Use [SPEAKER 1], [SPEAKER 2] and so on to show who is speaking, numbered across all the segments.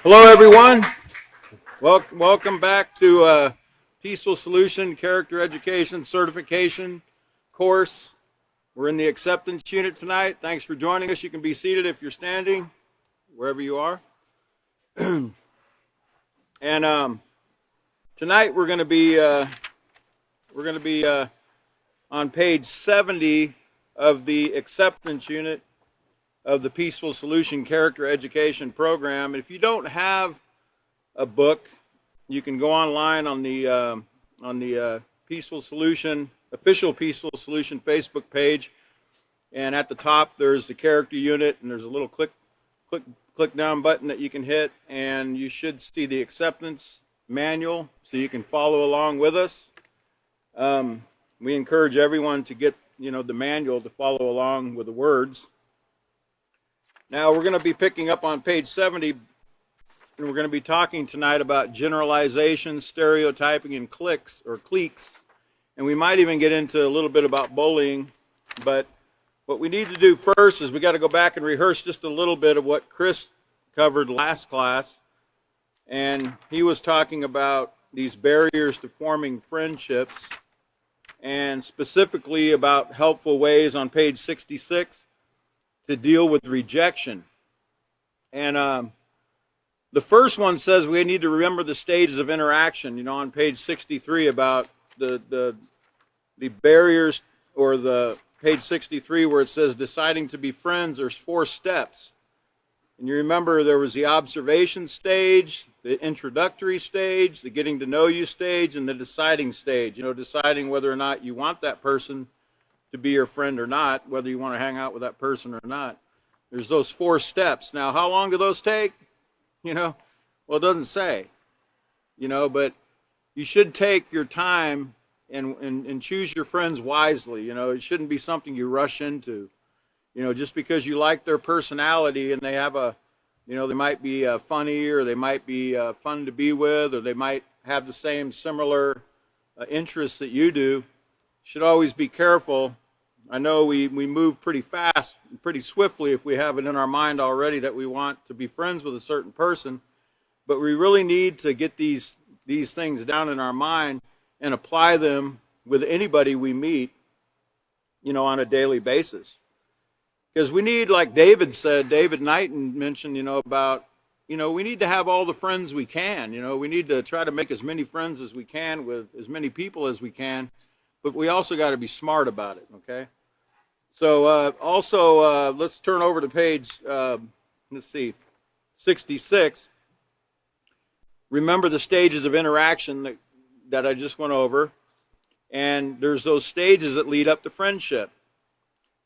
[SPEAKER 1] Hello, everyone. Welcome back to Peaceful Solution Character Education Certification course. We're in the acceptance unit tonight. Thanks for joining us. You can be seated if you're standing, wherever you are. And tonight we're going to be on page 70 of the acceptance unit of the Peaceful Solution Character Education Program. If you don't have a book, you can go online on the Peaceful Solution, official Peaceful Solution Facebook page, and at the top there's the character unit, and there's a little click down button that you can hit, and you should see the acceptance manual so you can follow along with us. We encourage everyone to get the manual to follow along with the words. Now we're going to be picking up on page 70, and we're going to be talking tonight about generalizations, stereotyping, and cliques. And we might even get into a little bit about bullying. But what we need to do first is we got to go back and rehearse just a little bit of what Chris covered last class. And he was talking about these barriers to forming friendships, and specifically about helpful ways on page 66 to deal with rejection. And the first one says we need to remember the stages of interaction, on page 63 about the barriers, or the page 63 where it says deciding to be friends, there's 4 steps. And you remember there was the observation stage, the introductory stage, the getting to know you stage, and the deciding stage, deciding whether or not you want that person to be your friend or not, whether you want to hang out with that person or not. There's those 4 steps. Now, how long do those take? Well, it doesn't say, but you should take your time and choose your friends wisely. It shouldn't be something you rush into. Just because you like their personality and they have they might be funny, or they might be fun to be with, or they might have the same similar interests that you do. You should always be careful. I know we move pretty fast, pretty swiftly if we have it in our mind already that we want to be friends with a certain person, but we really need to get these things down in our mind and apply them with anybody we meet, on a daily basis. Because we need, like David Knighton mentioned, about, we need to have all the friends we can. We need to try to make as many friends as we can with as many people as we can, but we also got to be smart about it, okay? So let's turn over to page, 66. Remember the stages of interaction that I just went over. And there's those stages that lead up to friendship.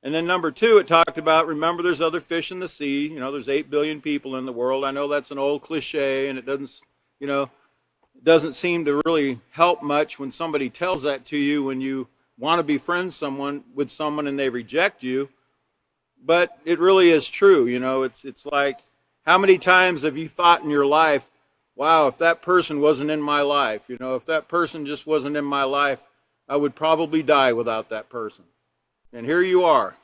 [SPEAKER 1] And then number 2, it talked about, remember there's other fish in the sea. There's 8 billion people in the world. I know that's an old cliche, and it doesn't seem to really help much when somebody tells that to you when you want to be friends with someone and they reject you. But it really is true. It's like, how many times have you thought in your life, wow, if that person wasn't in my life, if that person just wasn't in my life, I would probably die without that person. And here you are,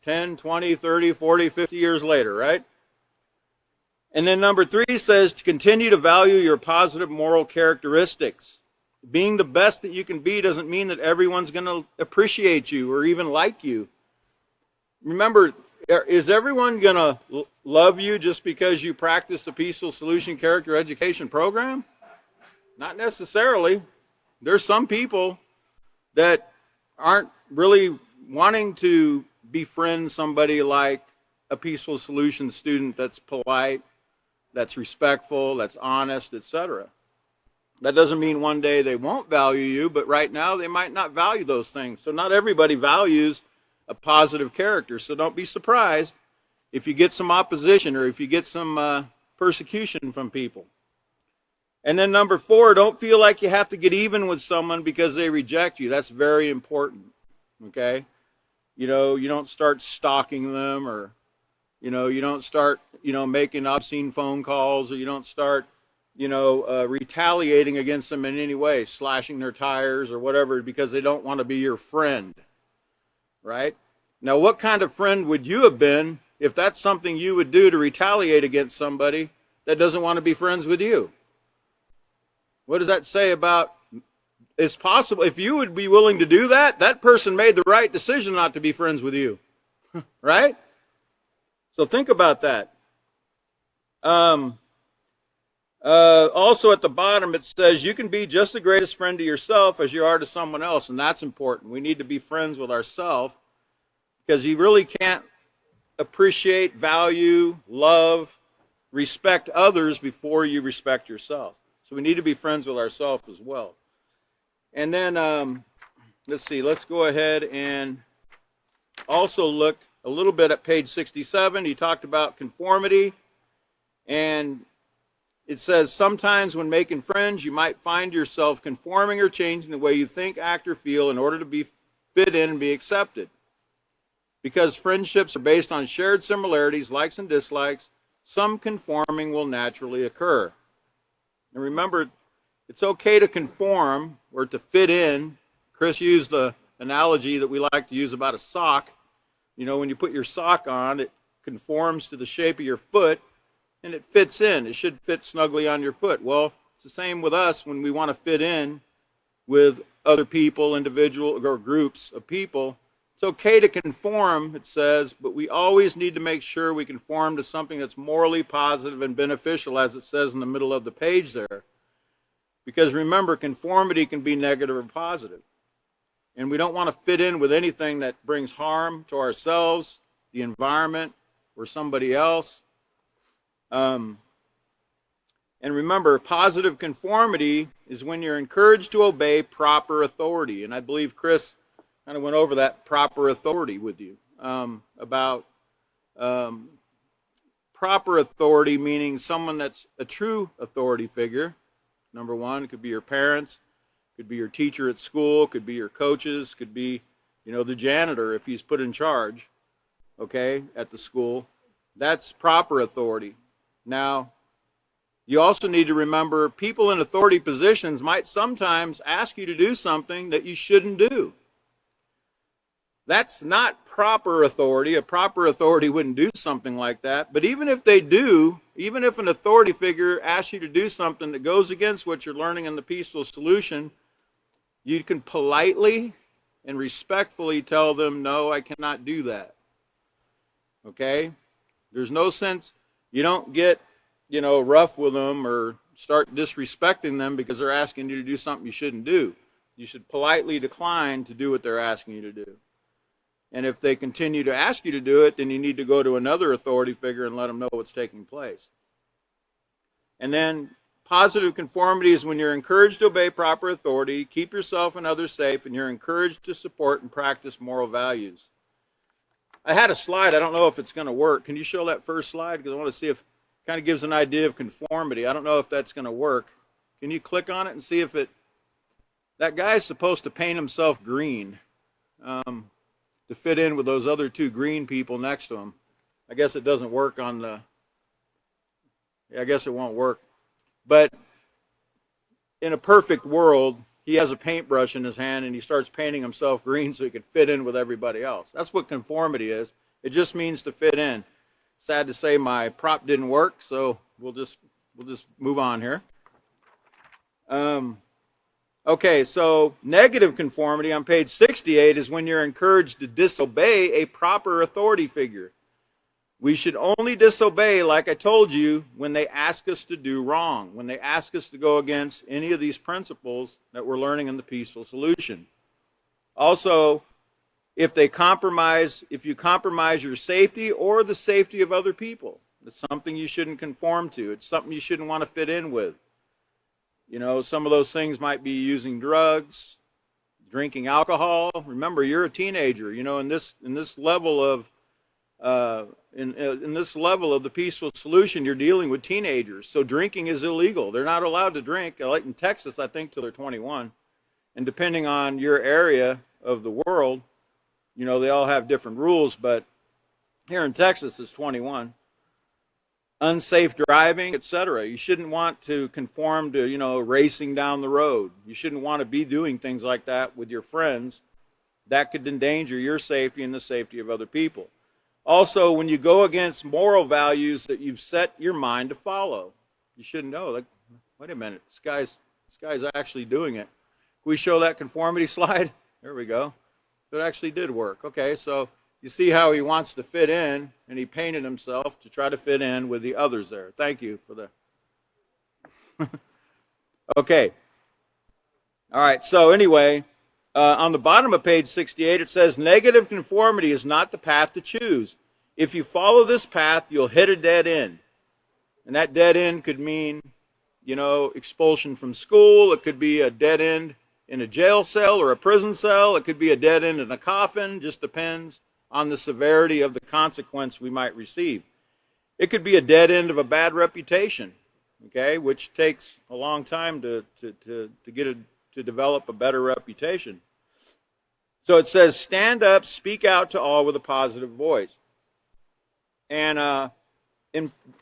[SPEAKER 1] 10, 20, 30, 40, 50 years later, right? And then number 3 says to continue to value your positive moral characteristics. Being the best that you can be doesn't mean that everyone's going to appreciate you or even like you. Remember, is everyone going to love you just because you practice the Peaceful Solution Character Education Program? Not necessarily. There's some people that aren't really wanting to befriend somebody like a Peaceful Solution student that's polite, that's respectful, that's honest, etc. That doesn't mean one day they won't value you, but right now they might not value those things. So not everybody values a positive character. So don't be surprised if you get some opposition or if you get some persecution from people. And then number 4, don't feel like you have to get even with someone because they reject you. That's very important, okay? You don't start stalking them, or, you don't start, making obscene phone calls, or you don't start, retaliating against them in any way, slashing their tires or whatever, because they don't want to be your friend, right? Now, what kind of friend would you have been if that's something you would do to retaliate against somebody that doesn't want to be friends with you? What does that say about, it's possible, if you would be willing to do that, that person made the right decision not to be friends with you. Right? So think about that. Also at the bottom it says you can be just the greatest friend to yourself as you are to someone else, and that's important. We need to be friends with ourselves, because you really can't appreciate, value, love, respect others before you respect yourself. So we need to be friends with ourselves as well. And then let's see, let's go ahead and also look a little bit at page 67. He talked about conformity, and it says sometimes when making friends you might find yourself conforming or changing the way you think, act, or feel in order to be fit in and be accepted. Because friendships are based on shared similarities, likes and dislikes, some conforming will naturally occur. And remember, it's okay to conform or to fit in. Chris used the analogy that we like to use about a sock. You know, when you put your sock on, it conforms to the shape of your foot, and it fits in. It should fit snugly on your foot. Well, it's the same with us when we want to fit in with other people, individual or groups of people. It's okay to conform, it says, but we always need to make sure we conform to something that's morally positive and beneficial, as it says in the middle of the page there. Because remember, conformity can be negative or positive. And we don't want to fit in with anything that brings harm to ourselves, the environment, or somebody else. And remember, positive conformity is when you're encouraged to obey proper authority. And I believe Chris kind of went over that proper authority with you, about proper authority meaning someone that's a true authority figure. Number one, it could be your parents, could be your teacher at school, could be your coaches, could be, you know, the janitor if he's put in charge, okay, at the school. That's proper authority. Now, you also need to remember people in authority positions might sometimes ask you to do something that you shouldn't do. That's not proper authority. A proper authority wouldn't do something like that. But even if they do, even if an authority figure asks you to do something that goes against what you're learning in the peaceful solution, you can politely and respectfully tell them, no, I cannot do that. Okay? There's no sense, you don't get, you know, rough with them or start disrespecting them because they're asking you to do something you shouldn't do. You should politely decline to do what they're asking you to do. And if they continue to ask you to do it, then you need to go to another authority figure and let them know what's taking place. And then positive conformity is when you're encouraged to obey proper authority, keep yourself and others safe, and you're encouraged to support and practice moral values. I had a slide. I don't know if it's going to work. Can you show that first slide? Because I want to see if it kind of gives an idea of conformity. I don't know if that's going to work. Can you click on it and see if it... That guy's supposed to paint himself green. To fit in with those other two green people next to him. I guess it doesn't work on the... I guess it won't work. But in a perfect world, he has a paintbrush in his hand and he starts painting himself green so he can fit in with everybody else. That's what conformity is. It just means to fit in. Sad to say my prop didn't work, so we'll just move on here. Okay, so negative conformity on page 68 is when you're encouraged to disobey a proper authority figure. We should only disobey, like I told you, when they ask us to do wrong, when they ask us to go against any of these principles that we're learning in the peaceful solution. Also, if you compromise your safety or the safety of other people, it's something you shouldn't conform to. It's something you shouldn't want to fit in with. You know, some of those things might be using drugs, drinking alcohol. Remember, you're a teenager. You know, in this level of in this level of the peaceful solution, you're dealing with teenagers. So drinking is illegal. They're not allowed to drink. Like in Texas, I think till they're 21. And depending on your area of the world, you know, they all have different rules. But here in Texas, it's 21. Unsafe driving, etc. You shouldn't want to conform to, you know, racing down the road. You shouldn't want to be doing things like that with your friends. That could endanger your safety and the safety of other people. Also, when you go against moral values that you've set your mind to follow. you shouldn't know. Like, wait a minute, this guy's actually doing it. Can we show that conformity slide? There we go. So it actually did work. Okay, so you see how he wants to fit in, and he painted himself to try to fit in with the others there. Thank you for the... Okay. All right, so anyway, on the bottom of page 68, it says, negative conformity is not the path to choose. If you follow this path, you'll hit a dead end. And that dead end could mean, you know, expulsion from school. It could be a dead end in a jail cell or a prison cell. It could be a dead end in a coffin. Just depends on the severity of the consequence we might receive. It could be a dead end of a bad reputation, okay, which takes a long time to develop a better reputation. So it says, stand up, speak out to all with a positive voice. And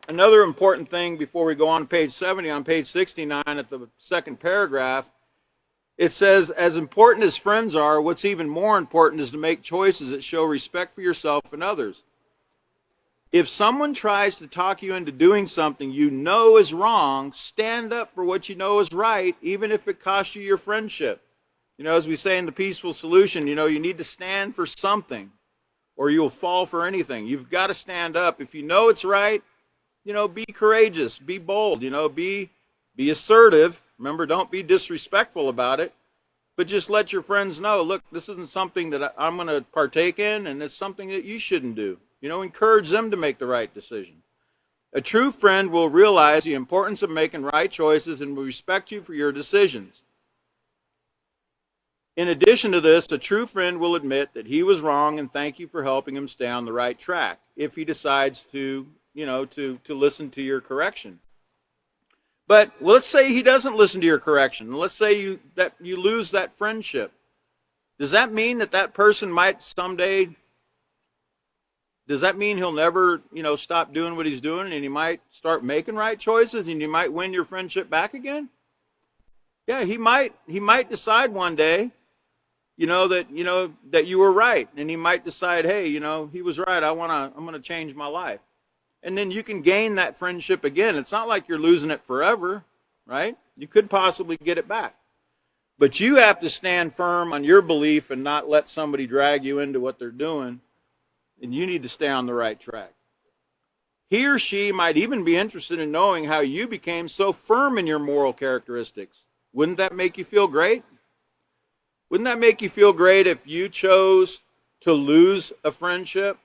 [SPEAKER 1] another important thing before we go on to page 70, on page 69 at the second paragraph, it says, as important as friends are, what's even more important is to make choices that show respect for yourself and others. If someone tries to talk you into doing something you know is wrong, stand up for what you know is right, even if it costs you your friendship. You know, as we say in the Peaceful Solution, you know, you need to stand for something or you'll fall for anything. You've got to stand up. If you know it's right, you know, be courageous, be bold, you know, be assertive. Remember, don't be disrespectful about it, but just let your friends know, look, this isn't something that I'm going to partake in, and it's something that you shouldn't do. You know, encourage them to make the right decision. A true friend will realize the importance of making right choices and will respect you for your decisions. In addition to this, a true friend will admit that he was wrong and thank you for helping him stay on the right track if he decides to, you know, to listen to your correction. But let's say he doesn't listen to your correction. Let's say you lose that friendship. Does that mean that person might someday, does that mean he'll never, you know, stop doing what he's doing and he might start making right choices and you might win your friendship back again? Yeah, he might decide one day, you know, that you were right, and he might decide, hey, you know, he was right. I'm going to change my life. And then you can gain that friendship again. It's not like you're losing it forever, right? You could possibly get it back. But you have to stand firm on your belief and not let somebody drag you into what they're doing. And you need to stay on the right track. He or she might even be interested in knowing how you became so firm in your moral characteristics. Wouldn't that make you feel great? Wouldn't that make you feel great if you chose to lose a friendship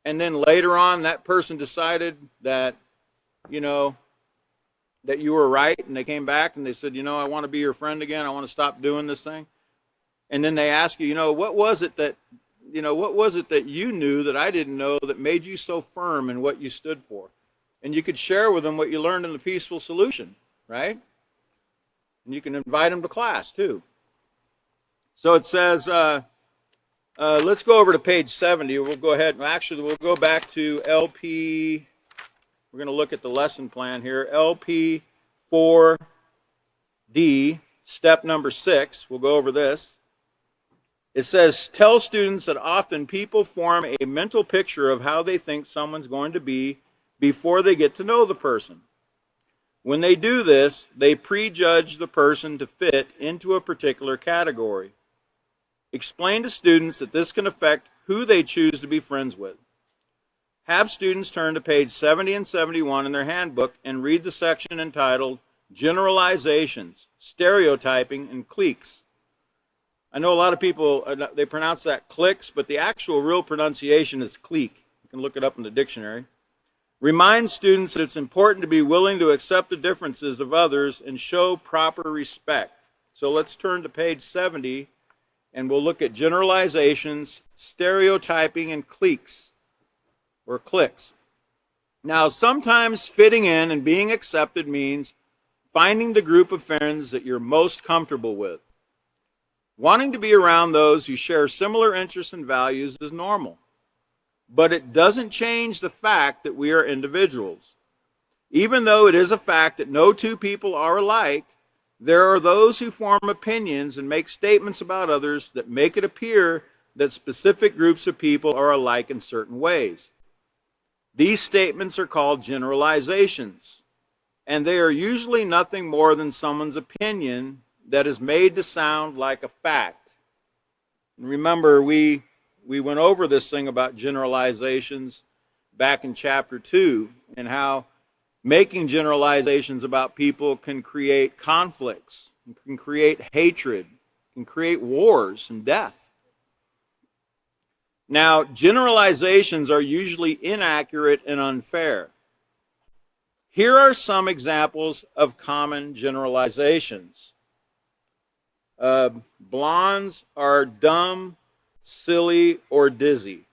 [SPEAKER 1] and then later on that person decided that, you know, that you were right, and they came back and they said, you know, I want to be your friend again. I want to stop doing this thing. And then they ask you, you know, what was it that you knew that I didn't know that made you so firm in what you stood for? And you could share with them what you learned in the Peaceful Solution, right? And you can invite them to class too. So it says, let's go over to page 70. We'll go ahead. Actually, we'll go back to LP. We're going to look at the lesson plan here. LP 4D, step number 6. We'll go over this. It says, tell students that often people form a mental picture of how they think someone's going to be before they get to know the person. When they do this, they prejudge the person to fit into a particular category. Explain to students that this can affect who they choose to be friends with. Have students turn to page 70 and 71 in their handbook and read the section entitled Generalizations, Stereotyping, and Cliques. I know a lot of people, they pronounce that cliques, but the actual real pronunciation is clique. You can look it up in the dictionary. Remind students that it's important to be willing to accept the differences of others and show proper respect. So let's turn to page 70 and we'll look at generalizations, stereotyping, and cliques, or cliques. Now, sometimes fitting in and being accepted means finding the group of friends that you're most comfortable with. Wanting to be around those who share similar interests and values is normal, but it doesn't change the fact that we are individuals. Even though it is a fact that no two people are alike, there are those who form opinions and make statements about others that make it appear that specific groups of people are alike in certain ways. These statements are called generalizations. and they are usually nothing more than someone's opinion that is made to sound like a fact. And remember, we went over this thing about generalizations back in chapter 2, and how making generalizations about people can create conflicts, can create hatred, can create wars and death. Now, generalizations are usually inaccurate and unfair. Here are some examples of common generalizations. Blondes are dumb, silly, or dizzy.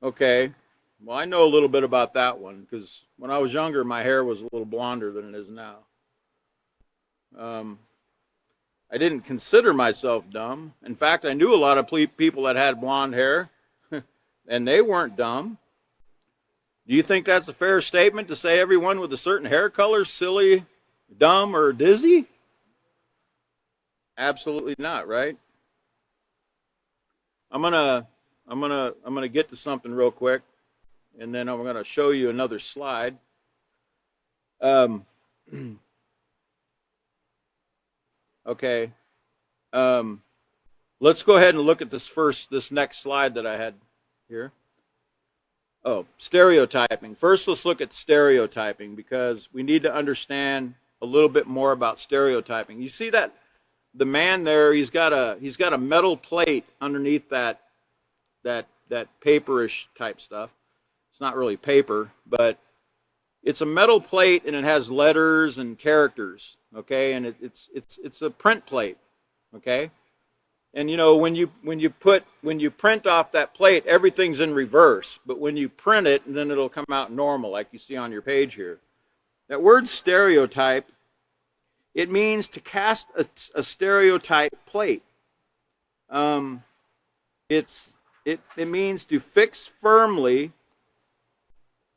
[SPEAKER 1] Okay, well, I know a little bit about that one, because when I was younger, my hair was a little blonder than it is now. I didn't consider myself dumb. In fact, I knew a lot of people that had blonde hair, and they weren't dumb. Do you think that's a fair statement to say everyone with a certain hair color is silly, dumb, or dizzy? Absolutely not, right? I'm gonna get to something real quick, and then I'm gonna show you another slide. Okay. Let's go ahead and look at this next slide that I had here. Oh, stereotyping. First, let's look at stereotyping, because we need to understand a little bit more about stereotyping. You see that the man there, he's got a metal plate underneath that paperish type stuff. It's not really paper, but it's a metal plate, and it has letters and characters. Okay, and it's a print plate. Okay, and you know, when you print off that plate, everything's in reverse. But when you print it, then it'll come out normal, like you see on your page here. That word stereotype, it means to cast a stereotype plate. It means to fix firmly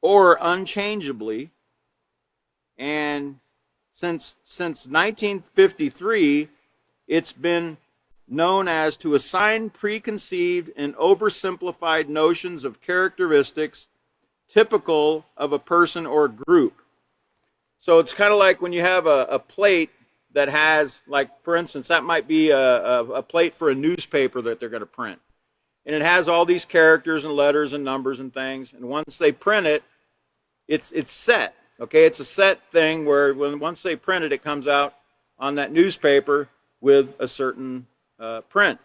[SPEAKER 1] or unchangeably. And since 1953, it's been known as to assign preconceived and oversimplified notions of characteristics typical of a person or group. So it's kind of like when you have a plate that has, like, for instance, that might be a plate for a newspaper that they're going to print. And it has all these characters and letters and numbers and things. And once they print it, it's set. Okay, it's a set thing where once they print it, it comes out on that newspaper with a certain print.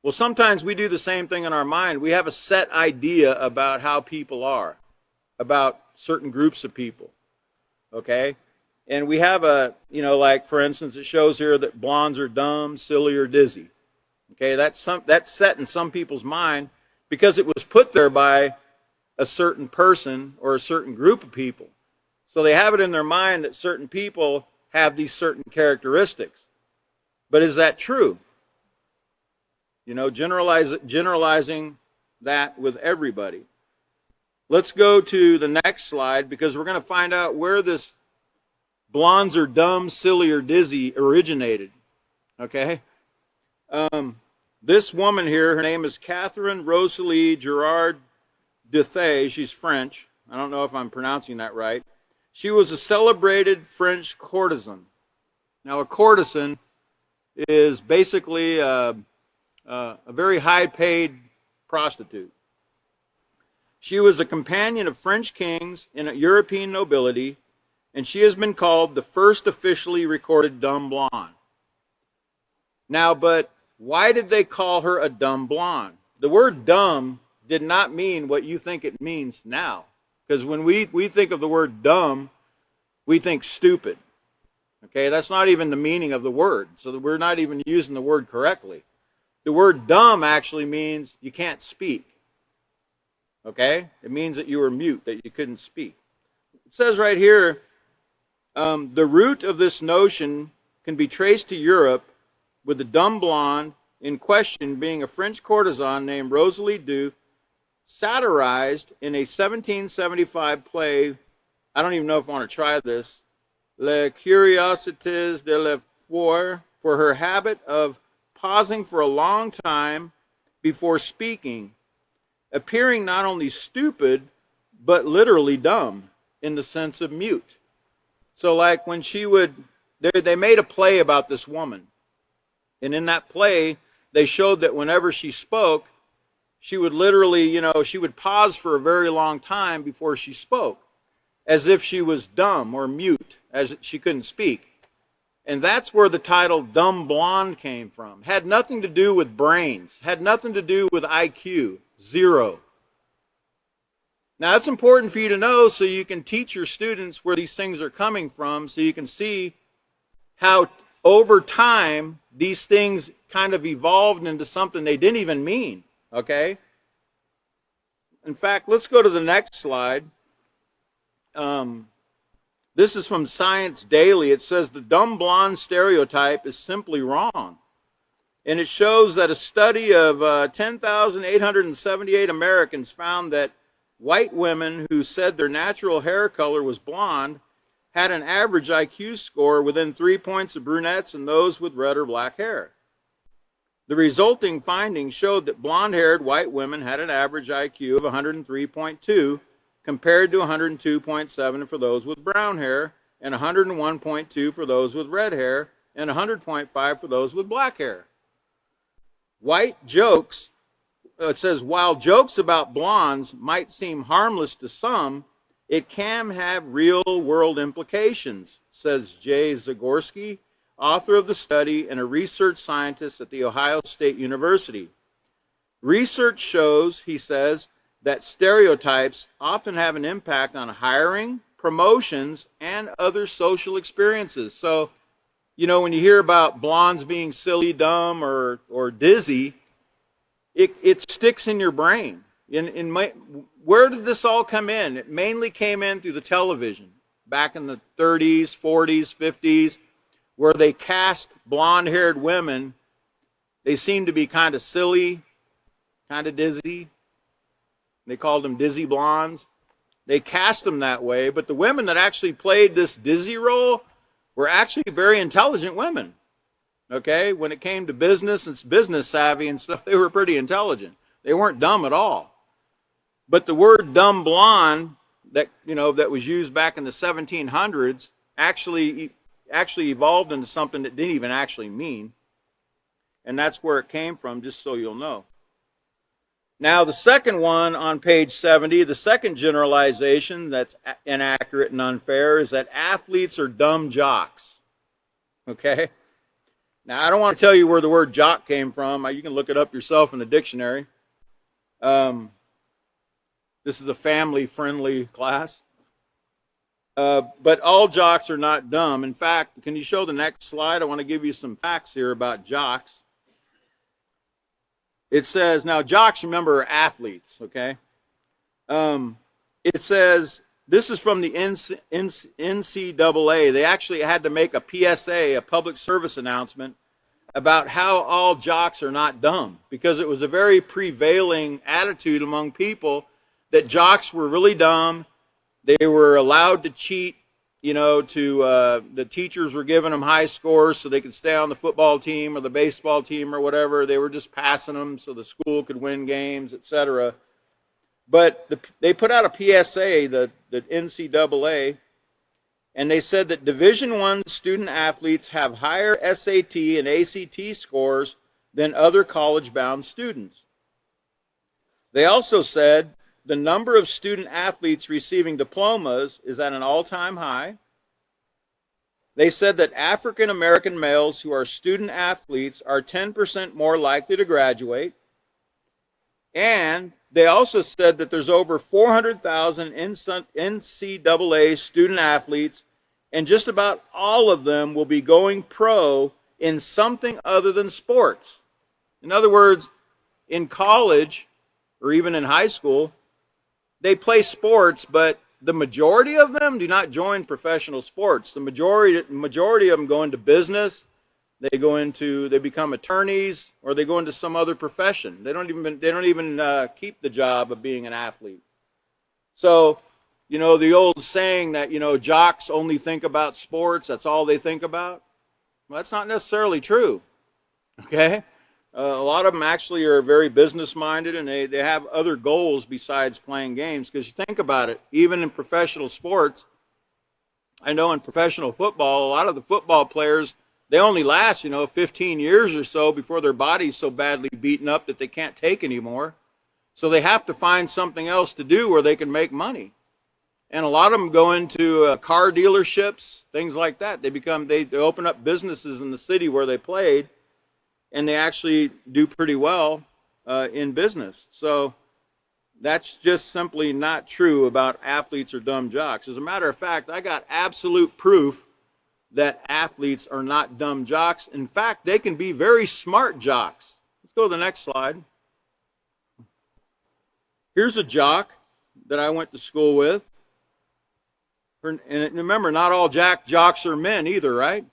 [SPEAKER 1] Well, sometimes we do the same thing in our mind. We have a set idea about how people are, about certain groups of people. Okay, and we have like, for instance, it shows here that blondes are dumb, silly, or dizzy. Okay, that's set in some people's mind because it was put there by a certain person or a certain group of people. So they have it in their mind that certain people have these certain characteristics. But is that true? You know, generalizing that with everybody. Let's go to the next slide, because we're going to find out where this blondes are dumb, silly, or dizzy originated. Okay? This woman here, her name is Catherine Rosalie Girard Duthay. She's French. I don't know if I'm pronouncing that right. She was a celebrated French courtesan. Now, a courtesan is basically a very high-paid prostitute. She was a companion of French kings and European nobility, and she has been called the first officially recorded dumb blonde. Now, but why did they call her a dumb blonde? The word dumb did not mean what you think it means now. Because when we think of the word dumb, we think stupid. Okay, that's not even the meaning of the word. So we're not even using the word correctly. The word dumb actually means you can't speak. Okay? It means that you were mute, that you couldn't speak. It says right here, the root of this notion can be traced to Europe, with the dumb blonde in question being a French courtesan named Rosalie Duthe, satirized in a 1775 play. I don't even know if I want to try this. Les Curiosités de la Foire, for her habit of pausing for a long time before speaking, appearing not only stupid, but literally dumb. in the sense of mute. So like when she would, they made a play about this woman. And in that play, they showed that whenever she spoke, she would literally, she would pause for a very long time before she spoke, as if she was dumb or mute, as she couldn't speak. And that's where the title Dumb Blonde came from. Had nothing to do with brains, had nothing to do with IQ, zero. Now, it's important for you to know so you can teach your students where these things are coming from, so you can see how over time these things kind of evolved into something they didn't even mean, okay? In fact, let's go to the next slide. This is from Science Daily. It says the dumb blonde stereotype is simply wrong. And it shows that a study of 10,878 Americans found that white women who said their natural hair color was blonde had an average IQ score within 3 points of brunettes and those with red or black hair. The resulting findings showed that blonde-haired white women had an average IQ of 103.2 compared to 102.7 for those with brown hair and 101.2 for those with red hair and 100.5 for those with black hair. It says, while jokes about blondes might seem harmless to some, it can have real-world implications, says Jay Zagorski, author of the study and a research scientist at The Ohio State University. Research shows, he says, that stereotypes often have an impact on hiring, promotions, and other social experiences. So, when you hear about blondes being silly, dumb, or dizzy, it sticks in your brain. Where did this all come in? It mainly came in through the television back in the 30s, 40s, 50s, where they cast blonde-haired women. They seemed to be kind of silly, kind of dizzy. They called them dizzy blondes. They cast them that way, but the women that actually played this dizzy role were actually very intelligent women. Okay, when it came to business and business savvy and stuff, they were pretty intelligent. They weren't dumb at all. But the word dumb blonde that was used back in the 1700s actually evolved into something that didn't even actually mean. And that's where it came from, just so you'll know. Now, the second one on page 70, the second generalization that's inaccurate and unfair is that athletes are dumb jocks. Okay? Now, I don't want to tell you where the word jock came from. You can look it up yourself in the dictionary. This is a family-friendly class. But all jocks are not dumb. In fact, can you show the next slide? I want to give you some facts here about jocks. It says, now jocks, remember, are athletes, okay? It says, this is from the NCAA. They actually had to make a PSA, a public service announcement, about how all jocks are not dumb, because it was a very prevailing attitude among people that jocks were really dumb. They were allowed to cheat, the teachers were giving them high scores so they could stay on the football team or the baseball team or whatever. They were just passing them so the school could win games, etc. But they put out a PSA, the NCAA, and they said that Division I student athletes have higher SAT and ACT scores than other college-bound students. They also said the number of student athletes receiving diplomas is at an all-time high. They said that African American males who are student athletes are 10% more likely to graduate. And they also said that there's over 400,000 NCAA student athletes, and just about all of them will be going pro in something other than sports. In other words, in college or even in high school, they play sports, but the majority of them do not join professional sports. The majority of them go into business. They become attorneys, or they go into some other profession. They don't even keep the job of being an athlete. So, the old saying that jocks only think about sports. That's all they think about. Well, that's not necessarily true. Okay, A lot of them actually are very business minded, and they have other goals besides playing games. Because you think about it, even in professional sports, I know in professional football, a lot of the football players, they only last, 15 years or so before their body's so badly beaten up that they can't take anymore. So they have to find something else to do where they can make money. And a lot of them go into car dealerships, things like that. They open up businesses in the city where they played, and they actually do pretty well in business. So that's just simply not true about athletes or dumb jocks. As a matter of fact, I got absolute proof that athletes are not dumb jocks. In fact, they can be very smart jocks. Let's go to the next slide. Here's a jock that I went to school with. And remember, not all jocks are men either, right?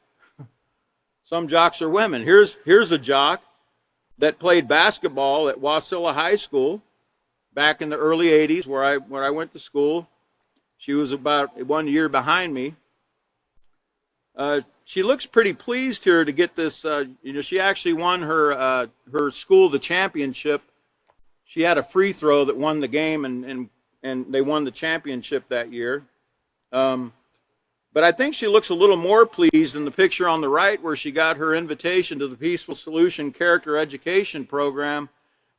[SPEAKER 1] Some jocks are women. Here's a jock that played basketball at Wasilla High School back in the early 80s where I went to school. She was about 1 year behind me. She looks pretty pleased here to get this. She actually won her school the championship. She had a free throw that won the game, and they won the championship that year. But I think she looks a little more pleased in the picture on the right where she got her invitation to the Peaceful Solution Character Education Program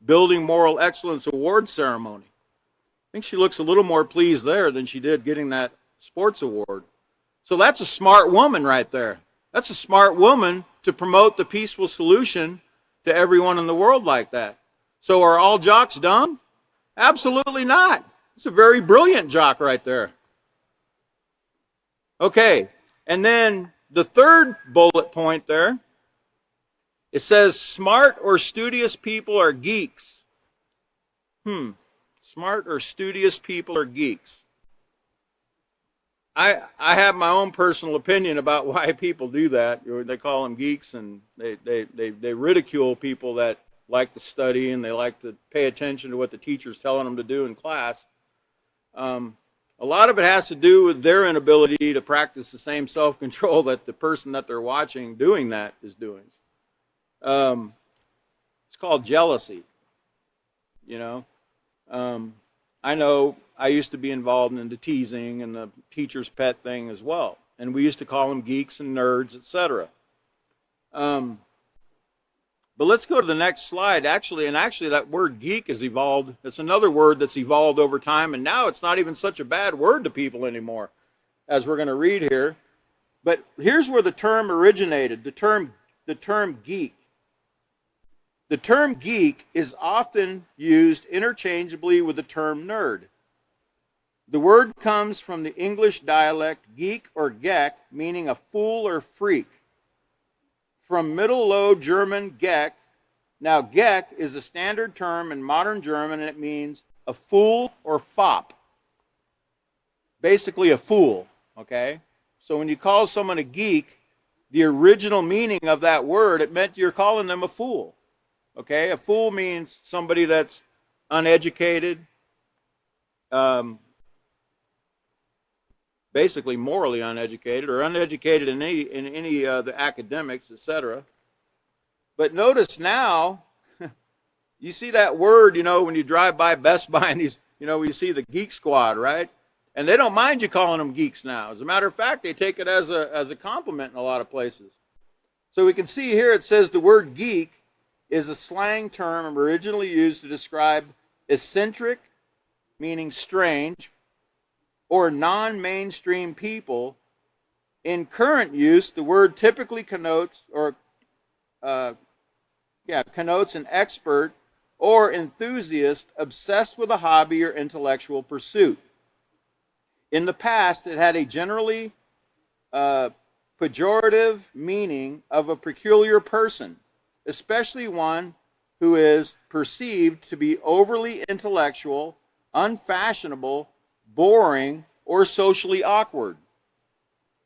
[SPEAKER 1] Building Moral Excellence Award Ceremony. I think she looks a little more pleased there than she did getting that sports award. So that's a smart woman right there. That's a smart woman to promote the peaceful solution to everyone in the world like that. So are all jocks dumb? Absolutely not. It's a very brilliant jock right there. Okay, and then the third bullet point there, it says smart or studious people are geeks. Smart or studious people are geeks. I have my own personal opinion about why people do that. They call them geeks, and they ridicule people that like to study and they like to pay attention to what the teacher's telling them to do in class. A lot of it has to do with their inability to practice the same self-control that the person that they're watching doing that is doing. It's called jealousy. I know I used to be involved in the teasing and the teacher's pet thing as well. And we used to call them geeks and nerds, etc. But let's go to the next slide. Actually, that word geek has evolved. It's another word that's evolved over time, and now it's not even such a bad word to people anymore, as we're going to read here. But here's where the term originated, the term geek. The term geek is often used interchangeably with the term nerd. The word comes from the English dialect geek or geck, meaning a fool or freak. From Middle Low German geck. Now geck is a standard term in modern German, and it means a fool or fop. Basically a fool, okay? So when you call someone a geek, the original meaning of that word, it meant you're calling them a fool. Okay? A fool means somebody that's uneducated, basically morally uneducated, or uneducated in any the academics, etc. But notice now, you see that word, when you drive by Best Buy and these, you see the Geek Squad, right? And they don't mind you calling them geeks now. As a matter of fact, they take it as a compliment in a lot of places. So we can see here it says the word geek is a slang term originally used to describe eccentric, meaning strange, or non-mainstream people. In current use, the word typically connotes an expert or enthusiast obsessed with a hobby or intellectual pursuit. In the past, it had a generally pejorative meaning of a peculiar person, especially one who is perceived to be overly intellectual, unfashionable, boring, or socially awkward.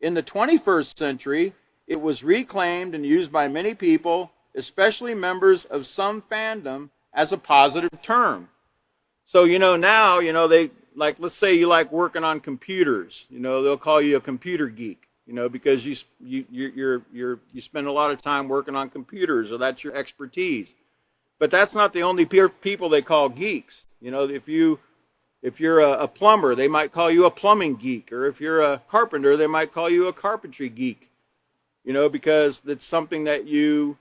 [SPEAKER 1] In the 21st century, it was reclaimed and used by many people, especially members of some fandom, as a positive term. So, now, they, like, let's say you like working on computers, they'll call you a computer geek, because you spend a lot of time working on computers, or that's your expertise. But that's not the only people they call geeks. You know, if you're a plumber, they might call you a plumbing geek, or if you're a carpenter, they might call you a carpentry geek. You know, because it's something that you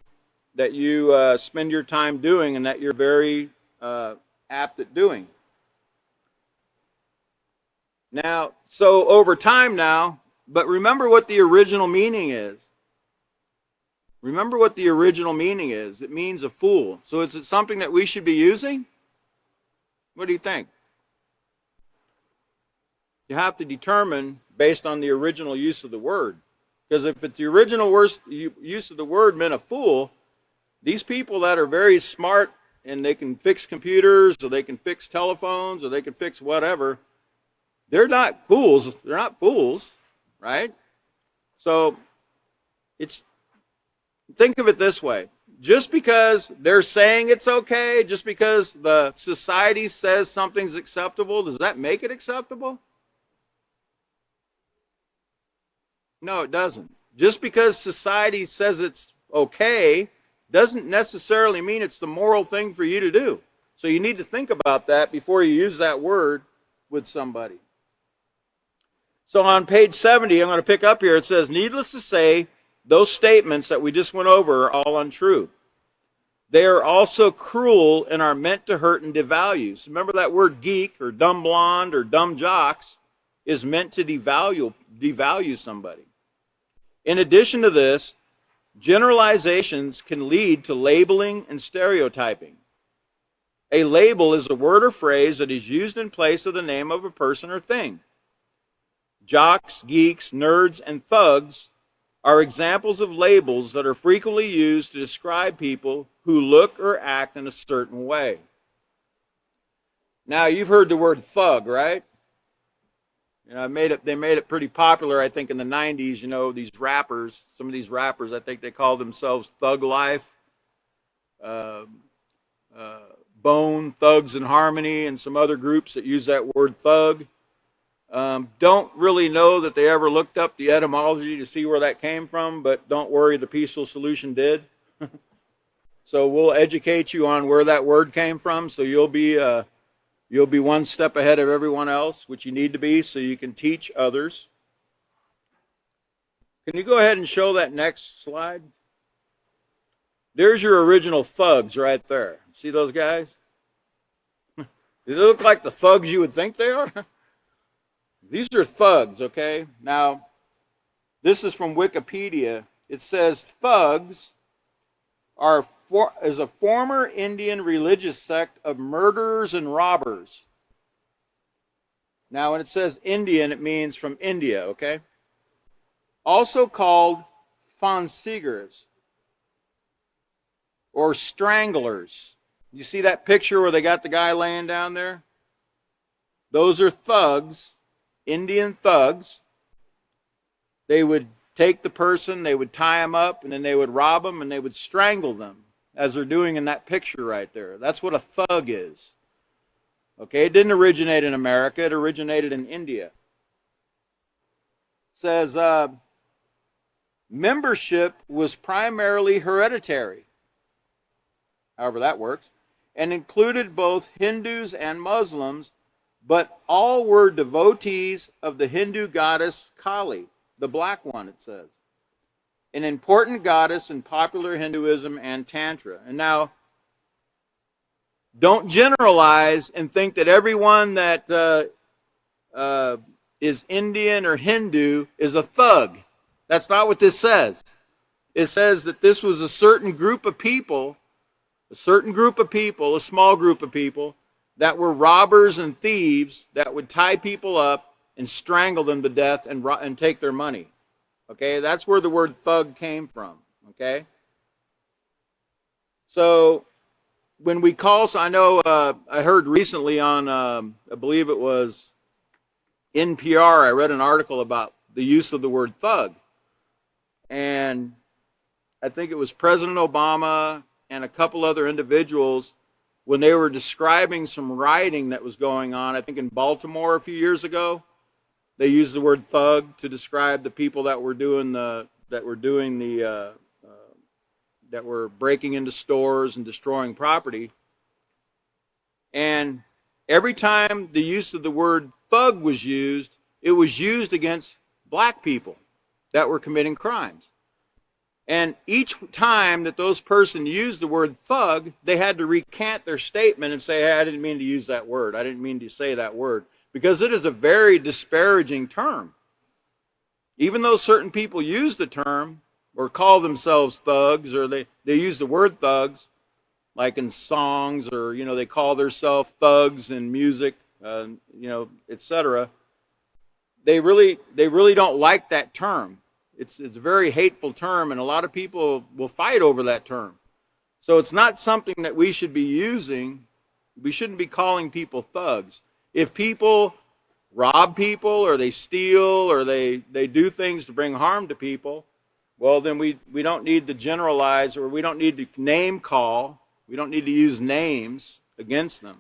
[SPEAKER 1] spend your time doing and that you're very apt at doing. Now, so over time now, but remember what the original meaning is. Remember what the original meaning is. It means a fool. So is it something that we should be using? What do you think? You have to determine based on the original use of the word. Because if it's the original use of the word meant a fool, these people that are very smart and they can fix computers or they can fix telephones or they can fix whatever, they're not fools. They're not fools, right? So think of it this way. Just because they're saying it's okay, just because the society says something's acceptable, does that make it acceptable? No, it doesn't. Just because society says it's okay doesn't necessarily mean it's the moral thing for you to do. So you need to think about that before you use that word with somebody. So on page 70, I'm going to pick up here, it says, needless to say, those statements that we just went over are all untrue. They are also cruel and are meant to hurt and devalue. So remember that word geek or dumb blonde or dumb jocks is meant to devalue somebody. In addition to this, generalizations can lead to labeling and stereotyping. A label is a word or phrase that is used in place of the name of a person or thing. Jocks, geeks, nerds, and thugs are examples of labels that are frequently used to describe people who look or act in a certain way. Now, you've heard the word thug, right? You know, they made it pretty popular, I think, in the 90s. You know, these rappers, some of these rappers, I think they call themselves Thug Life, Bone, Thugs and Harmony, and some other groups that use that word thug. Don't really know that they ever looked up the etymology to see where that came from, but don't worry, the Peaceful Solution did. So we'll educate you on where that word came from, so you'll be one step ahead of everyone else, which you need to be, so you can teach others. Can you go ahead and show that next slide? There's your original thugs right there. See those guys? Do they look like the thugs you would think they are? These are thugs, okay? Now, this is from Wikipedia. It says thugs is a former Indian religious sect of murderers and robbers. Now, when it says Indian, it means from India, okay? Also called fansigers or stranglers. You see that picture where they got the guy laying down there? Those are thugs, Indian thugs. They would take the person, they would tie them up, and then they would rob them, and they would strangle them, as they're doing in that picture right there. That's what a thug is. Okay, it didn't originate in America, it originated in India. It says, membership was primarily hereditary, however that works, and included both Hindus and Muslims, but all were devotees of the Hindu goddess Kali, the black one, it says. An important goddess in popular Hinduism and Tantra. And now, don't generalize and think that everyone that is Indian or Hindu is a thug. That's not what this says. It says that this was a certain group of people, a small group of people, that were robbers and thieves that would tie people up and strangle them to death and take their money. Okay, that's where the word thug came from. Okay, so when we call, so I know I heard recently on, I believe it was NPR, I read an article about the use of the word thug. And I think it was President Obama and a couple other individuals, when they were describing some rioting that was going on, I think in Baltimore a few years ago, they used the word thug to describe the people that were doing the that were breaking into stores and destroying property. And every time the use of the word thug was used, it was used against black people that were committing crimes. And each time that those persons used the word thug, they had to recant their statement and say, hey, I didn't mean to use that word. I didn't mean to say that word. Because it is a very disparaging term. Even though certain people use the term or call themselves thugs, or they use the word thugs, like in songs, or, they call themselves thugs in music, etc. They really don't like that term. It's a very hateful term, and a lot of people will fight over that term. So it's not something that we should be using. We shouldn't be calling people thugs. If people rob people, or they steal, or they do things to bring harm to people, well, then we don't need to generalize, or we don't need to name call. We don't need to use names against them.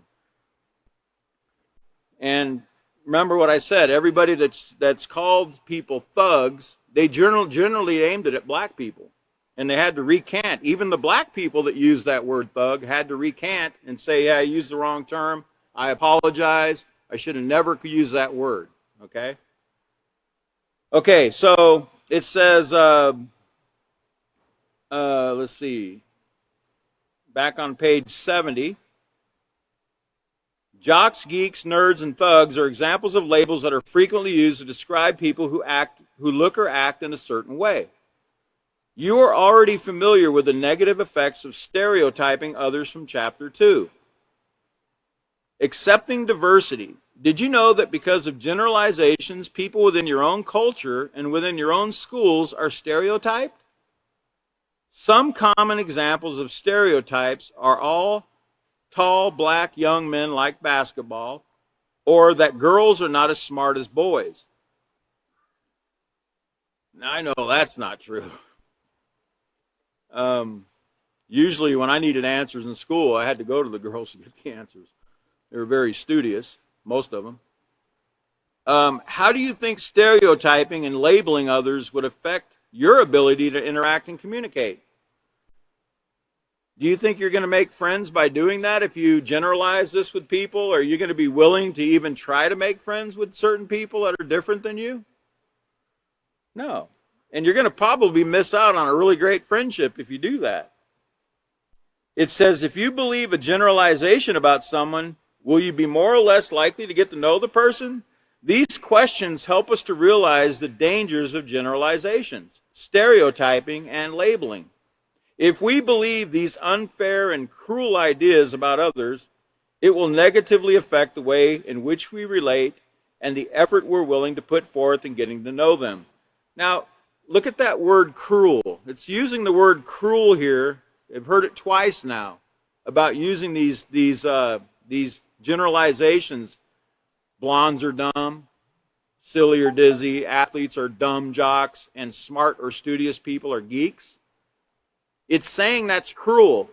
[SPEAKER 1] And remember what I said, everybody that's called people thugs, they generally aimed it at black people. And they had to recant. Even the black people that used that word thug had to recant and say, yeah, I used the wrong term. I apologize. I should have never used that word. Okay? Okay, so it says, let's see. Back on page 70. Jocks, geeks, nerds, and thugs are examples of labels that are frequently used to describe people who look or act in a certain way. You are already familiar with the negative effects of stereotyping others from Chapter 2. Accepting diversity. Did you know that because of generalizations, people within your own culture and within your own schools are stereotyped? Some common examples of stereotypes are all tall, black young men like basketball, or that girls are not as smart as boys. Now, I know that's not true. Usually when I needed answers in school, I had to go to the girls to get the answers. They were very studious, most of them. How do you think stereotyping and labeling others would affect your ability to interact and communicate? Do you think you're going to make friends by doing that if you generalize this with people? Are you going to be willing to even try to make friends with certain people that are different than you? No. And you're going to probably miss out on a really great friendship if you do that. It says, if you believe a generalization about someone, will you be more or less likely to get to know the person? These questions help us to realize the dangers of generalizations, stereotyping, and labeling. If we believe these unfair and cruel ideas about others, it will negatively affect the way in which we relate and the effort we're willing to put forth in getting to know them. Now, look at that word cruel. It's using the word cruel here. I've heard it twice now about using these generalizations. Blondes are dumb, silly or dizzy, athletes are dumb jocks, and smart or studious people are geeks. It's saying that's cruel.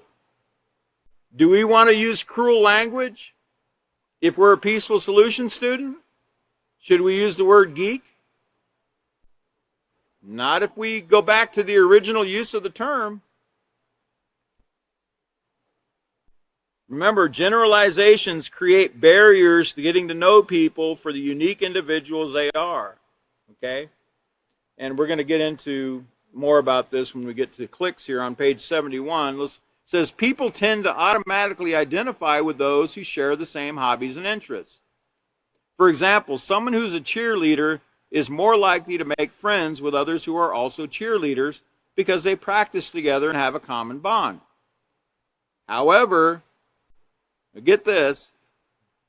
[SPEAKER 1] Do we want to use cruel language if we're a peaceful solution student? Should we use the word geek? Not if we go back to the original use of the term. Remember, generalizations create barriers to getting to know people for the unique individuals they are. Okay? And we're going to get into more about this when we get to clicks here on page 71. It says, people tend to automatically identify with those who share the same hobbies and interests. For example, someone who's a cheerleader is more likely to make friends with others who are also cheerleaders because they practice together and have a common bond. However, get this,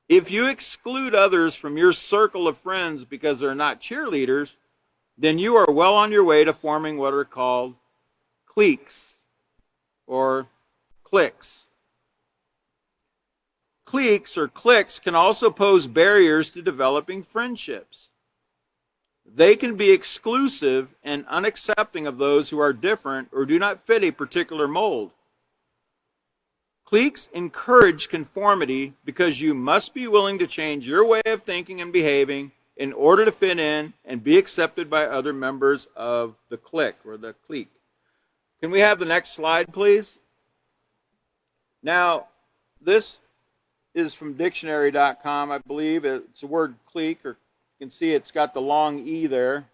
[SPEAKER 1] if you exclude others from your circle of friends because they're not cheerleaders, then you are well on your way to forming what are called cliques or cliques. Cliques or cliques can also pose barriers to developing friendships. They can be exclusive and unaccepting of those who are different or do not fit a particular mold. Cliques encourage conformity because you must be willing to change your way of thinking and behaving in order to fit in and be accepted by other members of the clique or the clique. Can we have the next slide, please? Now, this is from dictionary.com, I believe. It's the word clique, or you can see it's got the long E there,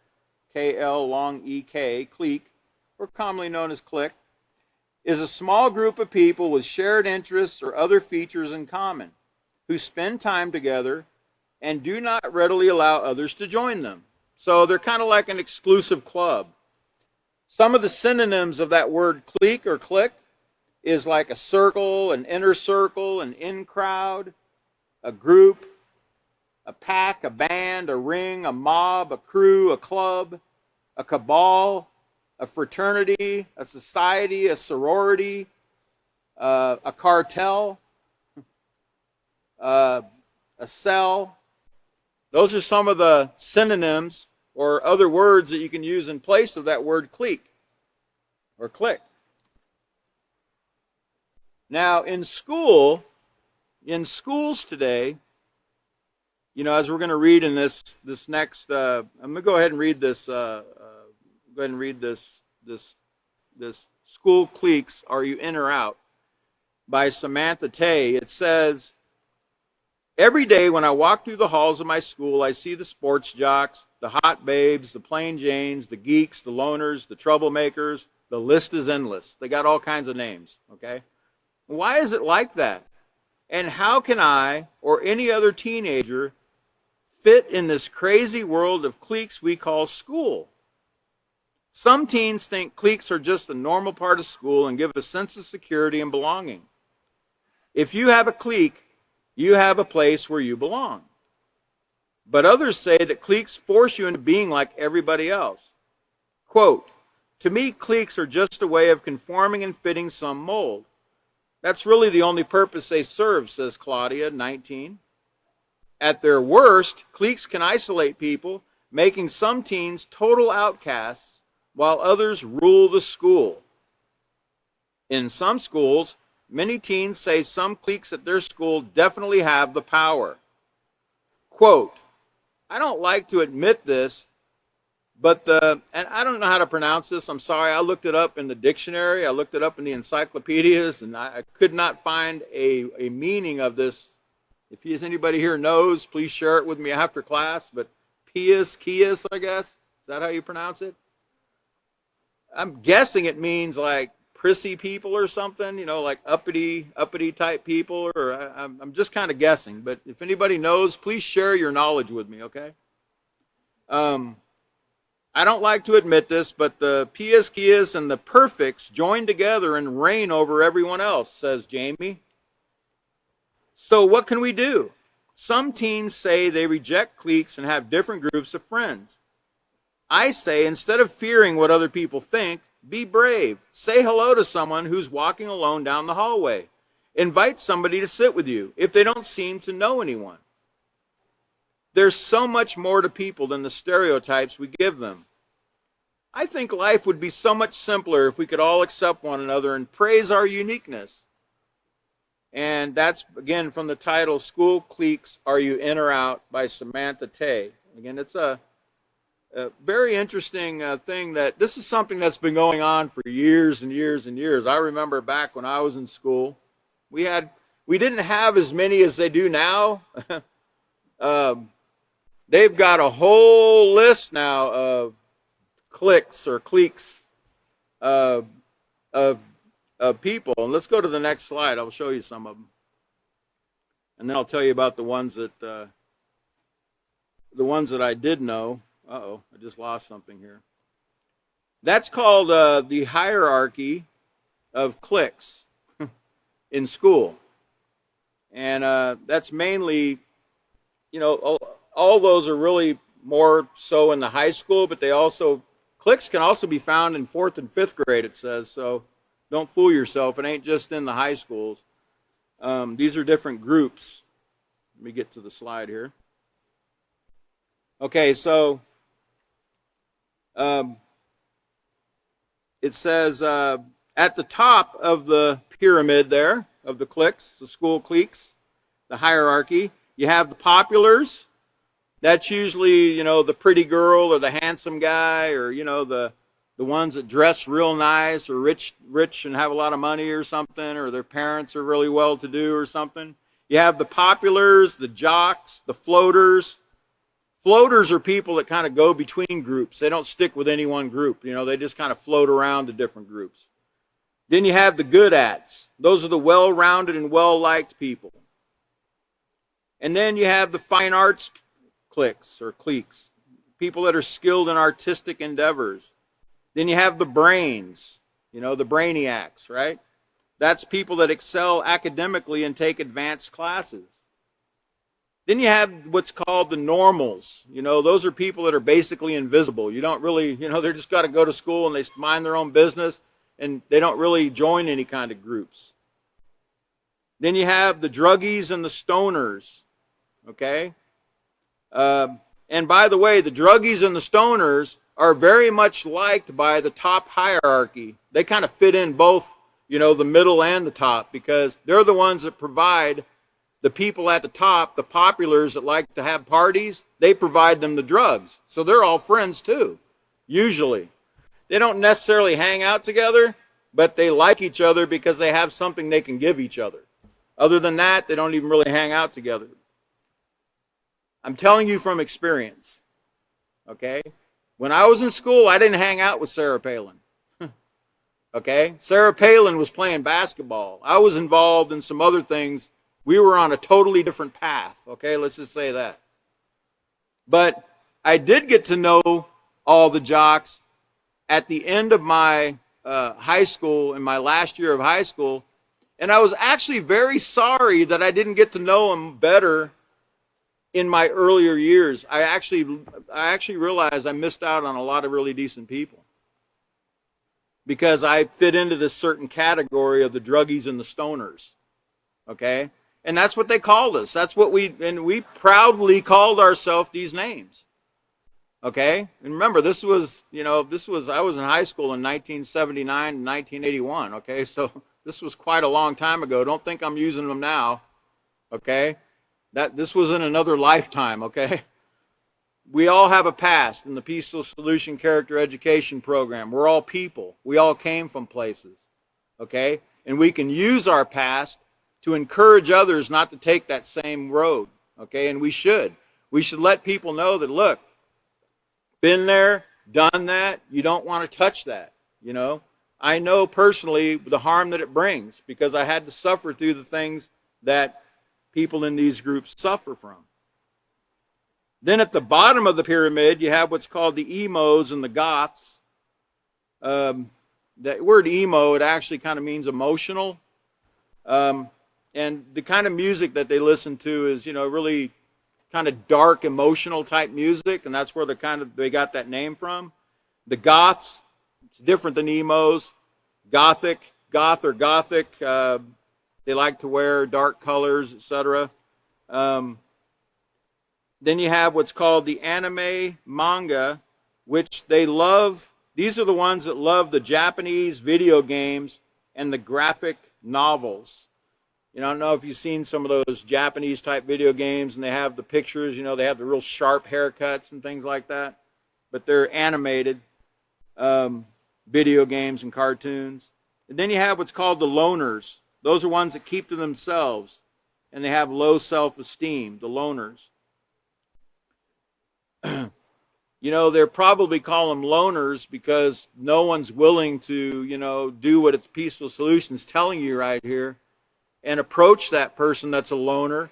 [SPEAKER 1] K-L, long E-K, clique, or commonly known as clique, is a small group of people with shared interests or other features in common, who spend time together and do not readily allow others to join them. So they're kind of like an exclusive club. Some of the synonyms of that word clique or clique is like a circle, an inner circle, an in crowd, a group, a pack, a band, a ring, a mob, a crew, a club, a cabal, a fraternity, a society, a sorority, a cartel, a cell. Those are some of the synonyms or other words that you can use in place of that word clique or clique. Now, in schools today, you know, as we're going to read in this next, I'm going to go ahead and read this. Go ahead and read this School Cliques, Are You In or Out? By Samantha Tay. It says, every day when I walk through the halls of my school, I see the sports jocks, the hot babes, the plain Janes, the geeks, the loners, the troublemakers. The list is endless. They got all kinds of names, okay? Why is it like that? And how can I or any other teenager fit in this crazy world of cliques we call school? Some teens think cliques are just a normal part of school and give a sense of security and belonging. If you have a clique, you have a place where you belong. But others say that cliques force you into being like everybody else. Quote, to me, cliques are just a way of conforming and fitting some mold. That's really the only purpose they serve, says Claudia, 19. At their worst, cliques can isolate people, making some teens total outcasts, while others rule the school. In some schools, many teens say some cliques at their school definitely have the power. Quote, I don't like to admit this, but and I don't know how to pronounce this, I'm sorry, I looked it up in the dictionary, I looked it up in the encyclopedias, and I could not find a meaning of this. If anybody here knows, please share it with me after class, but PSCEP, I guess, is that how you pronounce it? I'm guessing it means like prissy people or something, you know, like uppity type people, or I'm just kind of guessing, but if anybody knows, please share your knowledge with me, okay? I don't like to admit this, but the PSCEP and the perfects join together and reign over everyone else, says Jamie. So what can we do? Some teens say they reject cliques and have different groups of friends. I say, instead of fearing what other people think, be brave. Say hello to someone who's walking alone down the hallway. Invite somebody to sit with you if they don't seem to know anyone. There's so much more to people than the stereotypes we give them. I think life would be so much simpler if we could all accept one another and praise our uniqueness. And that's, again, from the title, School Cliques, Are You In or Out? By Samantha Tay. Again, it's a very interesting thing that this is something that's been going on for years and years and years. I remember back when I was in school, we didn't have as many as they do now. They've got a whole list now of cliques or cliques of people. And let's go to the next slide. I'll show you some of them, and then I'll tell you about the ones that I did know. Uh-oh, I just lost something here. That's called the hierarchy of cliques in school. And that's mainly, you know, all those are really more so in the high school, but cliques can also be found in 4th and 5th grade, it says. So don't fool yourself. It ain't just in the high schools. These are different groups. Let me get to the slide here. Okay, so it says at the top of the pyramid there, of the cliques, the school cliques, the hierarchy, you have the populars. That's usually, you know, the pretty girl or the handsome guy, or, you know, the the ones that dress real nice or rich and have a lot of money or something, or their parents are really well-to-do or something. You have the populars, the jocks, the floaters. Floaters are people that kind of go between groups. They don't stick with any one group. They just kind of float around to different groups. Then you have the good-ats. Those are the well-rounded and well-liked people. And then you have the fine arts cliques, people that are skilled in artistic endeavors. Then you have the brains, the brainiacs, right? That's people that excel academically and take advanced classes. Then you have what's called the normals. Those are people that are basically invisible. You don't really, they're just got to go to school and they mind their own business and they don't really join any kind of groups. Then you have the druggies and the stoners, okay? And by the way, the druggies and the stoners are very much liked by the top hierarchy. They kind of fit in both, the middle and the top, because they're the ones that provide the people at the top, the populars that like to have parties, they provide them the drugs. So they're all friends too, usually. They don't necessarily hang out together, but they like each other because they have something they can give each other. Other than that, they don't even really hang out together. I'm telling you from experience, okay? When I was in school, I didn't hang out with Sarah Palin. Okay? Sarah Palin was playing basketball. I was involved in some other things. We were on a totally different path, okay? Let's just say that. But I did get to know all the jocks at the end of my high school, in my last year of high school, and I was actually very sorry that I didn't get to know them better in my earlier years. I actually realized I missed out on a lot of really decent people because I fit into this certain category of the druggies and the stoners, okay? And that's what they called us. That's what we proudly called ourselves these names. Okay? And remember, I was in high school in 1979 and 1981, okay? So this was quite a long time ago. Don't think I'm using them now, okay? This was in another lifetime, okay? We all have a past in the Peaceful Solution Character Education Program. We're all people. We all came from places, okay? And we can use our past to encourage others not to take that same road, okay? And we should. We should let people know that, look, been there, done that, you don't want to touch that, I know personally the harm that it brings because I had to suffer through the things that people in these groups suffer from. Then at the bottom of the pyramid, you have what's called the emos and the goths. That word emo, it actually kind of means emotional. And the kind of music that they listen to is, really kind of dark, emotional type music, and that's where they got that name from. The goths, it's different than emos. Goth or gothic, they like to wear dark colors, etc. Then you have what's called the anime manga, which they love. These are the ones that love the Japanese video games and the graphic novels. I don't know if you've seen some of those Japanese type video games and they have the pictures, they have the real sharp haircuts and things like that. But they're animated video games and cartoons. And then you have what's called the loners. Those are ones that keep to themselves and they have low self-esteem, the loners. They're probably call them loners because no one's willing to, do what it's Peaceful Solutions telling you right here and approach that person that's a loner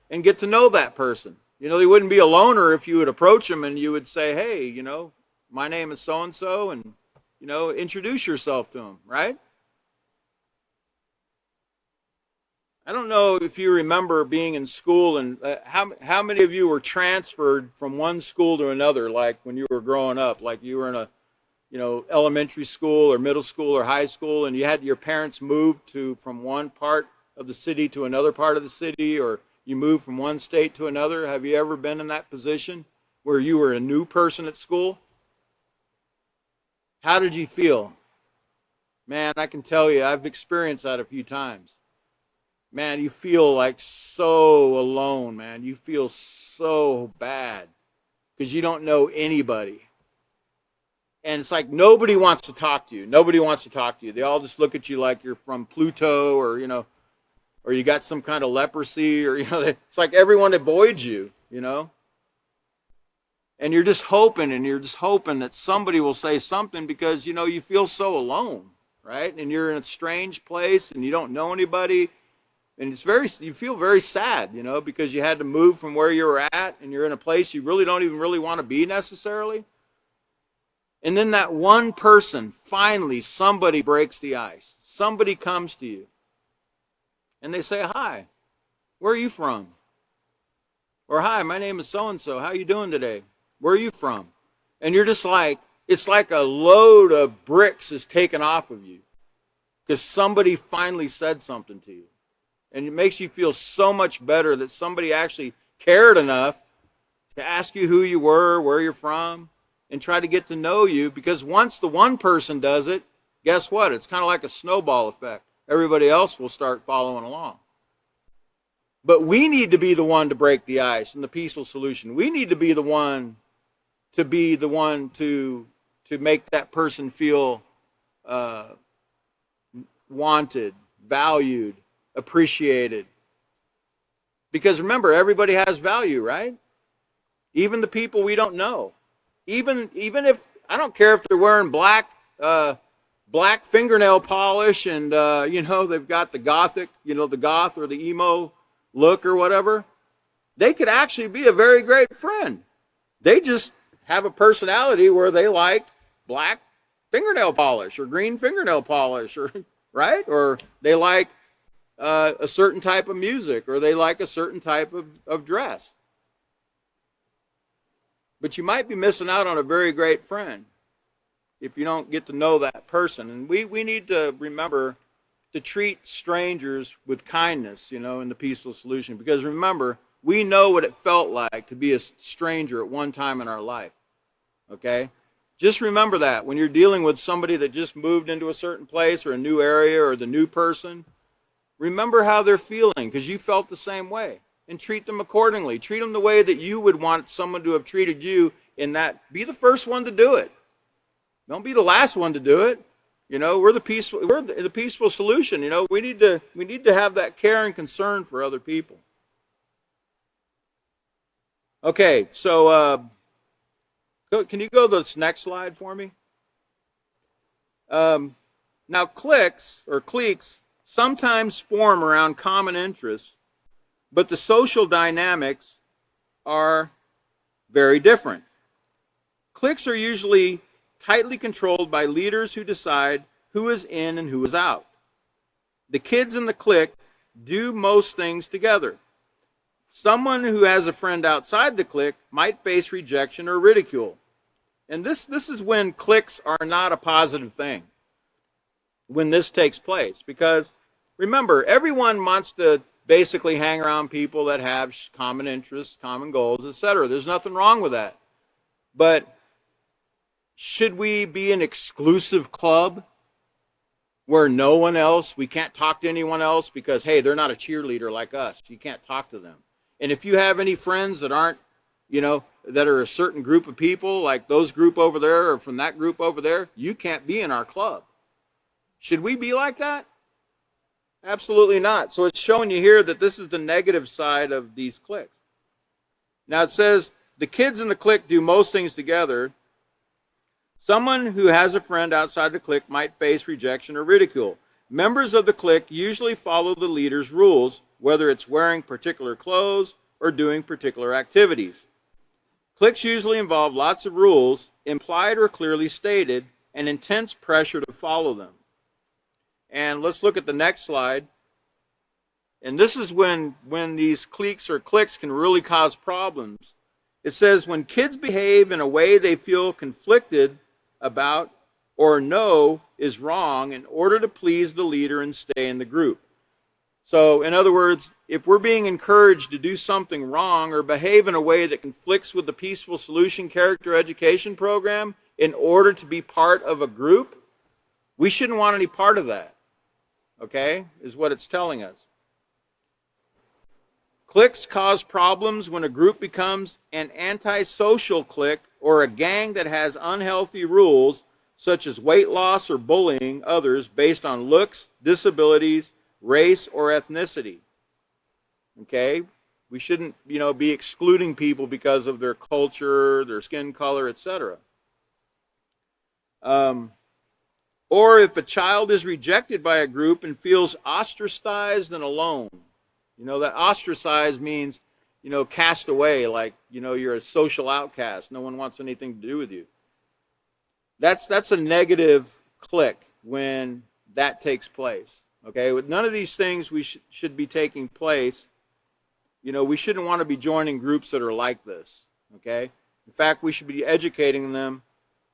[SPEAKER 1] and get to know that person. They wouldn't be a loner if you would approach them and you would say, hey, my name is so-and-so and, introduce yourself to them, right? I don't know if you remember being in school and how many of you were transferred from one school to another, like when you were growing up, like you were in a, elementary school or middle school or high school and you had your parents move from one part of the city to another part of the city, or you moved from one state to another. Have you ever been in that position where you were a new person at school? How did you feel? Man, I can tell you, I've experienced that a few times. Man, you feel like so alone, man. You feel so bad because you don't know anybody. And it's like nobody wants to talk to you. Nobody wants to talk to you. They all just look at you like you're from Pluto, or or you got some kind of leprosy, or it's like everyone avoids you, And you're just hoping that somebody will say something, because you feel so alone, right? And you're in a strange place and you don't know anybody, and you feel very sad, because you had to move from where you were at, and you're in a place you really don't even really want to be necessarily. And then that one person, finally, somebody breaks the ice. Somebody comes to you. And they say, "Hi, where are you from?" Or, "Hi, my name is so-and-so. How are you doing today? Where are you from?" And you're just like, it's like a load of bricks is taken off of you, because somebody finally said something to you. And it makes you feel so much better that somebody actually cared enough to ask you who you were, where you're from, and try to get to know you. Because once the one person does it, guess what? It's kind of like a snowball effect. Everybody else will start following along. But we need to be the one to break the ice and the peaceful solution. We need to be the one to make that person feel wanted, valued, appreciated. Because remember, everybody has value, right? Even the people we don't know. Even if, I don't care if they're wearing black fingernail polish, and they've got the gothic, the goth or the emo look or whatever, they could actually be a very great friend. They just have a personality where they like black fingernail polish or green fingernail polish, or right? Or they like a certain type of music, or they like a certain type of dress. But you might be missing out on a very great friend if you don't get to know that person. And we need to remember to treat strangers with kindness, in the peaceful solution. Because remember, we know what it felt like to be a stranger at one time in our life. Okay? Just remember that when you're dealing with somebody that just moved into a certain place or a new area, or the new person, remember how they're feeling, because you felt the same way. And treat them accordingly. Treat them the way that you would want someone to have treated you. In that, be the first one to do it. Don't be the last one to do it. We're the peaceful solution. We need to have that care and concern for other people. Okay, so can you go to this next slide for me? Now, cliques sometimes form around common interests, but the social dynamics are very different. Cliques are usually tightly controlled by leaders who decide who is in and who is out. The kids in the clique do most things together. Someone who has a friend outside the clique might face rejection or ridicule. And this is when cliques are not a positive thing, when this takes place. Because remember, everyone wants to basically hang around people that have common interests, common goals, etc. There's nothing wrong with that. But should we be an exclusive club where no one else, we can't talk to anyone else because, hey, they're not a cheerleader like us. You can't talk to them. And if you have any friends that aren't, that are a certain group of people, like those group over there or from that group over there, you can't be in our club. Should we be like that? Absolutely not. So it's showing you here that this is the negative side of these cliques. Now it says the kids in the clique do most things together. Someone who has a friend outside the clique might face rejection or ridicule. Members of the clique usually follow the leader's rules, whether it's wearing particular clothes or doing particular activities. Cliques usually involve lots of rules, implied or clearly stated, and intense pressure to follow them. And let's look at the next slide. And this is when these cliques or cliques can really cause problems. It says when kids behave in a way they feel conflicted about or know is wrong in order to please the leader and stay in the group. So in other words, if we're being encouraged to do something wrong or behave in a way that conflicts with the Peaceful Solution Character Education Program in order to be part of a group, we shouldn't want any part of that. Okay, is what it's telling us. Cliques cause problems when a group becomes an antisocial clique or a gang that has unhealthy rules such as weight loss or bullying others based on looks, disabilities, race, or ethnicity. Okay? We shouldn't, be excluding people because of their culture, their skin color, etc. Or if a child is rejected by a group and feels ostracized and alone. That ostracized means, cast away, like, you're a social outcast. No one wants anything to do with you. That's a negative click when that takes place. Okay, with none of these things should be taking place. We shouldn't want to be joining groups that are like this. Okay, in fact, we should be educating them.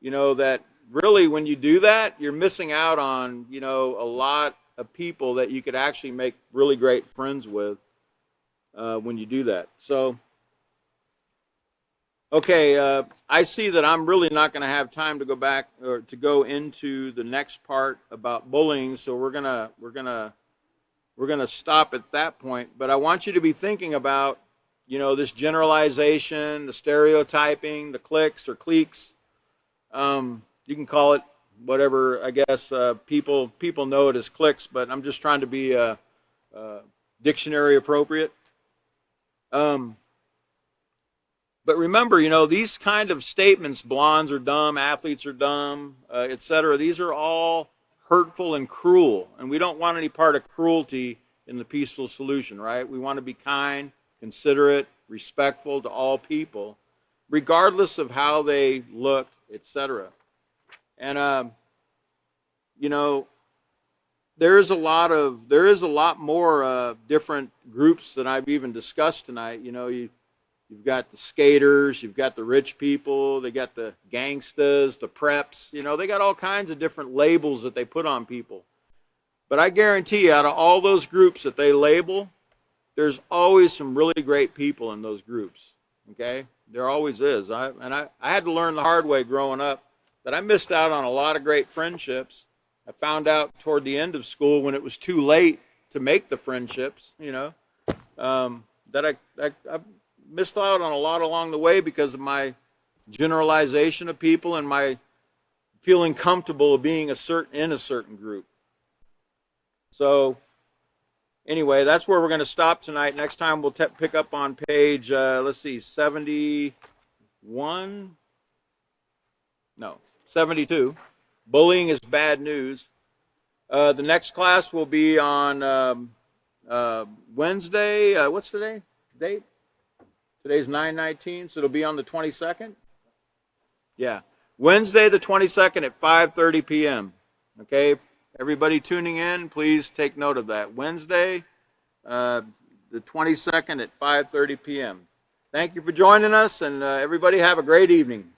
[SPEAKER 1] That really, when you do that, you're missing out on a lot of people that you could actually make really great friends with when you do that. So. Okay, I see that I'm really not going to have time to go back or to go into the next part about bullying, so we're gonna stop at that point. But I want you to be thinking about, this generalization, the stereotyping, the cliques or cliques. You can call it whatever. I guess people know it as cliques, but I'm just trying to be dictionary appropriate. But remember, these kind of statements, blondes are dumb, athletes are dumb, etc., these are all hurtful and cruel. And we don't want any part of cruelty in the peaceful solution, right? We want to be kind, considerate, respectful to all people, regardless of how they look, etc. And, there is a lot more different groups that I've even discussed tonight. You've got the skaters, you've got the rich people, they got the gangstas, the preps, they got all kinds of different labels that they put on people. But I guarantee you, out of all those groups that they label, there's always some really great people in those groups, okay? There always is. I had to learn the hard way growing up that I missed out on a lot of great friendships. I found out toward the end of school when it was too late to make the friendships, that I missed out on a lot along the way because of my generalization of people and my feeling comfortable being in a certain group. So anyway, that's where we're going to stop tonight. Next time we'll pick up on page 72. Bullying is bad news. The next class will be on Wednesday. What's the date? Today's 9/19, so it'll be on the 22nd? Yeah. Wednesday the 22nd at 5:30 p.m. Okay? Everybody tuning in, please take note of that. Wednesday, the 22nd at 5:30 p.m. Thank you for joining us, and everybody have a great evening.